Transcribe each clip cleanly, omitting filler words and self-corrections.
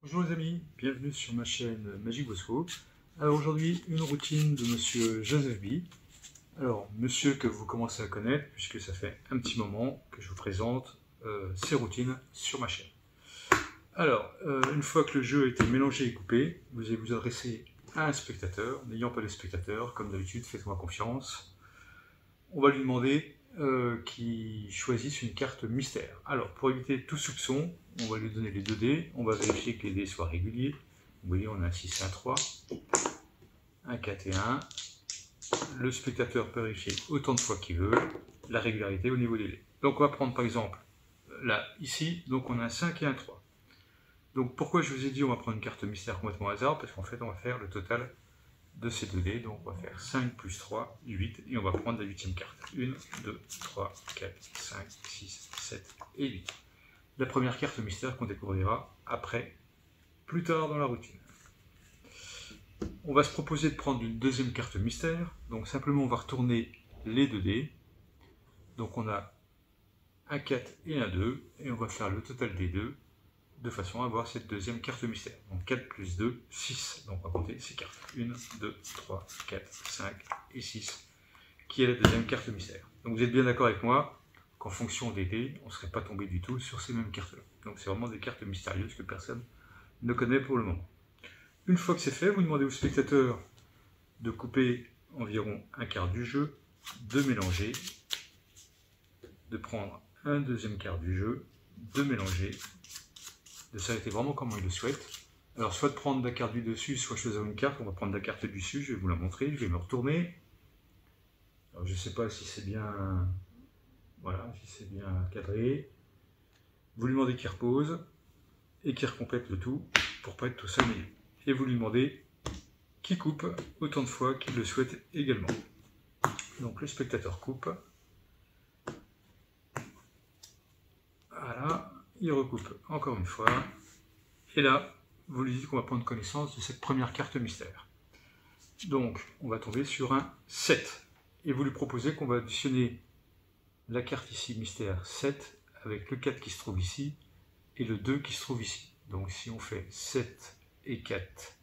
Bonjour les amis, bienvenue sur ma chaîne Magic Bosco. Alors aujourd'hui, une routine de monsieur Joseph B. Alors, monsieur que vous commencez à connaître, puisque ça fait un petit moment que je vous présente ses routines sur ma chaîne. Alors, une fois que le jeu a été mélangé et coupé, vous allez vous adresser à un spectateur. N'ayant pas de spectateur, comme d'habitude, faites-moi confiance. On va lui demander qu'il choisisse une carte mystère. Alors, pour éviter tout soupçon, on va lui donner les 2 dés, on va vérifier que les dés soient réguliers. Vous voyez, on a un 6 et un 3, un 4 et un 1. Le spectateur peut vérifier autant de fois qu'il veut la régularité au niveau des dés. Donc, on va prendre par exemple, là, ici, donc on a un 5 et un 3. Donc, pourquoi je vous ai dit on va prendre une carte mystère complètement au hasard? Parce qu'en fait, on va faire le total de ces 2 dés, donc on va faire 5 plus 3, 8, et on va prendre la 8e carte. 1, 2, 3, 4, 5, 6, 7 et 8. La première carte mystère qu'on découvrira après, plus tard dans la routine. On va se proposer de prendre une deuxième carte mystère, donc simplement on va retourner les 2 dés. Donc on a un 4 et un 2, et on va faire le total des 2, de façon à avoir cette deuxième carte mystère. Donc 4 plus 2, 6. Donc on va compter ces cartes. 1, 2, 3, 4, 5 et 6, qui est la deuxième carte mystère. Donc vous êtes bien d'accord avec moi qu'en fonction des dés, on ne serait pas tombé du tout sur ces mêmes cartes-là. Donc c'est vraiment des cartes mystérieuses que personne ne connaît pour le moment. Une fois que c'est fait, vous demandez au spectateur de couper environ un quart du jeu, de mélanger, de prendre un deuxième quart du jeu, de mélanger, de s'arrêter vraiment comment il le souhaite. Alors soit de prendre la carte du dessus, soit choisir une carte. On va prendre la carte du dessus, je vais vous la montrer, je vais me retourner. Alors je ne sais pas si c'est bien, voilà, si c'est bien cadré. Vous lui demandez qu'il repose et qu'il recomplète le tout pour pas être tout seul milieu. Et vous lui demandez qu'il coupe autant de fois qu'il le souhaite également. Donc le spectateur coupe. Voilà. Il recoupe encore une fois, et là, vous lui dites qu'on va prendre connaissance de cette première carte mystère. Donc, on va tomber sur un 7, et vous lui proposez qu'on va additionner la carte ici, mystère 7, avec le 4 qui se trouve ici, et le 2 qui se trouve ici. Donc si on fait 7 et 4,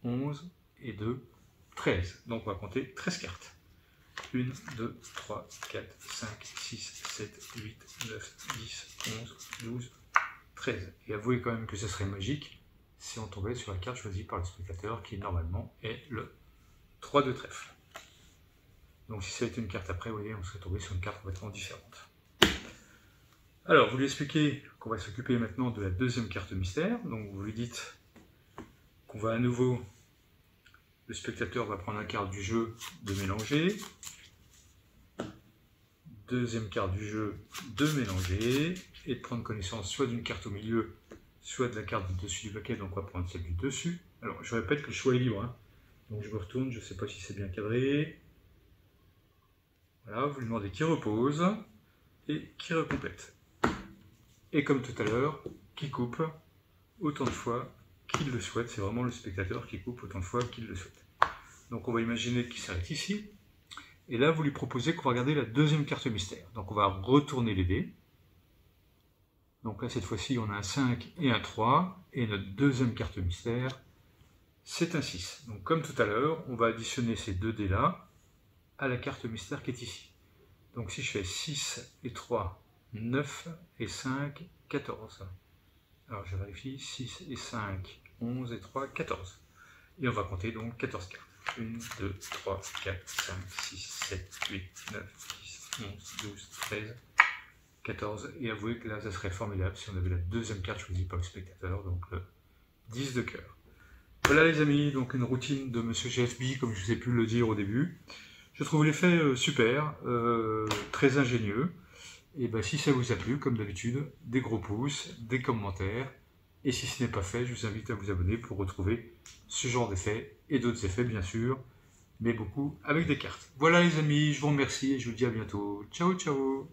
11, et 2, 13. Donc on va compter 13 cartes. 1, 2, 3, 4, 5, 6, 7, 8, 9, 10, 11, 12, 13. Et avouez quand même que ce serait magique si on tombait sur la carte choisie par le spectateur, qui normalement est le 3 de trèfle. Donc si ça avait été une carte après, vous voyez, on serait tombé sur une carte complètement différente. Alors, vous lui expliquez qu'on va s'occuper maintenant de la deuxième carte mystère. Donc vous lui dites qu'on va à nouveau, le spectateur va prendre la carte du jeu de mélanger, deuxième carte du jeu de mélanger, et de prendre connaissance soit d'une carte au milieu, soit de la carte du dessus du paquet. Donc on va prendre celle du dessus. Alors je répète que le choix est libre, hein. Donc je me retourne, je ne sais pas si c'est bien cadré. Voilà, vous lui demandez qu'il repose et qu'il recomplète. Et comme tout à l'heure, qu'il coupe autant de fois qu'il le souhaite. C'est vraiment le spectateur qui coupe autant de fois qu'il le souhaite. Donc on va imaginer qu'il s'arrête ici. Et là, vous lui proposez qu'on va regarder la deuxième carte mystère. Donc on va retourner les dés. Donc là, cette fois-ci, on a un 5 et un 3. Et notre deuxième carte mystère, c'est un 6. Donc comme tout à l'heure, on va additionner ces 2 dés-là à la carte mystère qui est ici. Donc si je fais 6 et 3, 9 et 5, 14. Alors je vérifie, 6 et 5, 11 et 3, 14. Et on va compter donc 14 cartes. 1, 2, 3, 4, 5, 6, 7, 8, 9, 10, 11, 12, 13, 14. Et avouez que là, ça serait formidable si on avait la deuxième carte choisie par le spectateur, donc le 10 de cœur. Voilà les amis, donc une routine de Monsieur GFB, comme je vous ai pu le dire au début. Je trouve l'effet super, très ingénieux. Et ben, si ça vous a plu, comme d'habitude, des gros pouces, des commentaires. Et si ce n'est pas fait, je vous invite à vous abonner pour retrouver ce genre d'effets et d'autres effets bien sûr, mais beaucoup avec des cartes. Voilà les amis, je vous remercie et je vous dis à bientôt. Ciao ciao.